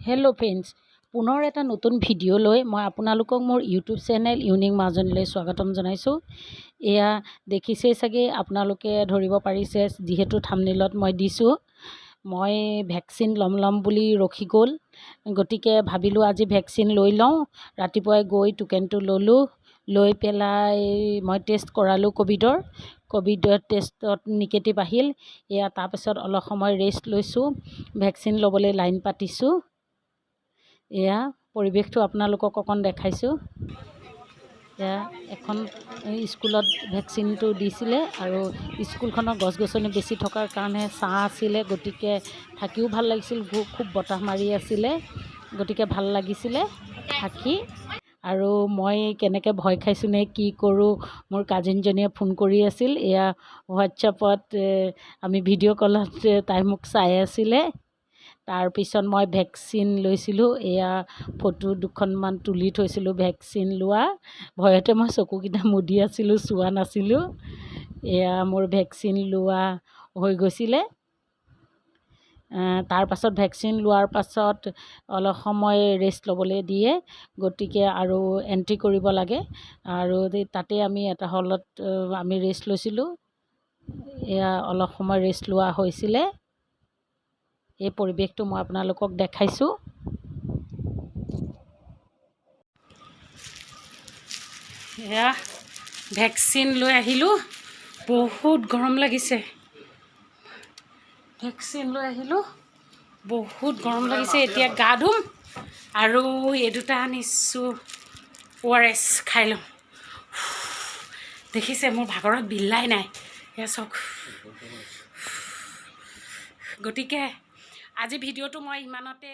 Hello' friends, পুনৰ এটা নতুন ভিডিঅ' লৈ মই আপোনালোকক মোৰ ইউটিউব চেনেল ইউনিক মাজনীলৈ স্বাগতম জনাইছোঁ। এয়া দেখিছেই চাগে, আপোনালোকে ধৰিব পাৰিছে যিহেতু থাম্বনেইলত মই দিছোঁ। মই ভেকচিন ল'ম বুলি ৰখি গ'ল, গতিকে ভাবিলোঁ আজি ভেকচিন লৈ লওঁ। ৰাতিপুৱাই গৈ টোকেনটো ল'লোঁ, লৈ পেলাই মই টেষ্ট কৰালোঁ ক'ভিডৰ টেষ্টত নিগেটিভ আহিল। এয়া তাৰপিছত অলপ সময় ৰেষ্ট লৈছোঁ, ভেকচিন ল'বলৈ লাইন পাতিছোঁ। এয়া পৰিৱেশটো আপোনালোকক অকণ দেখাইছোঁ। এয়া এখন স্কুলত ভেকচিনটো দিছিলে আৰু স্কুলখনৰ গছ গছনি বেছি থকাৰ কাৰণে ছাঁ আছিলে, গতিকে থাকিও ভাল লাগিছিল। খুব বতাহ মাৰি আছিলে, গতিকে ভাল লাগিছিলে থাকি। আৰু মই কেনেকৈ ভয় খাইছোঁ নে কি কৰোঁ, মোৰ কাজিনজনীয়ে ফোন কৰি আছিল। এয়া হোৱাটছএপত আমি ভিডিঅ' কলত তাই মোক চাই আছিলে। তাৰপিছত মই ভেকচিন লৈছিলোঁ। এয়া ফটো দুখনমান তুলি থৈছিলোঁ ভেকচিন লোৱা। ভয়তে মই চকুকেইটা মুদি আছিলোঁ, চোৱা নাছিলোঁ। এয়া মোৰ ভেকচিন লোৱা হৈ গৈছিলে। তাৰপাছত ভেকচিন লোৱাৰ পাছত অলপ সময় ৰেষ্ট ল'বলৈ দিয়ে, গতিকে আৰু এণ্ট্ৰি কৰিব লাগে। আৰু তাতে আমি এটা হলত আমি ৰেষ্ট লৈছিলোঁ। এয়া অলপ সময় ৰেষ্ট লোৱা হৈছিলে। এই পৰিৱেশটো মই আপোনালোকক দেখাইছোঁ। এয়া ভেকচিন লৈ আহিলোঁ, বহুত গৰম লাগিছে। ভেকচিন লৈ আহিলোঁ, বহুত গৰম লাগিছে। এতিয়া গা ধুম আৰু এই দুটা আনিছোঁ ORS খাই লওঁ। দেখিছে মোৰ ভাগৰত বিলাই নাই, এয়া চাওক। গতিকে আজি ভিডিঅ'টো মই ইমানতে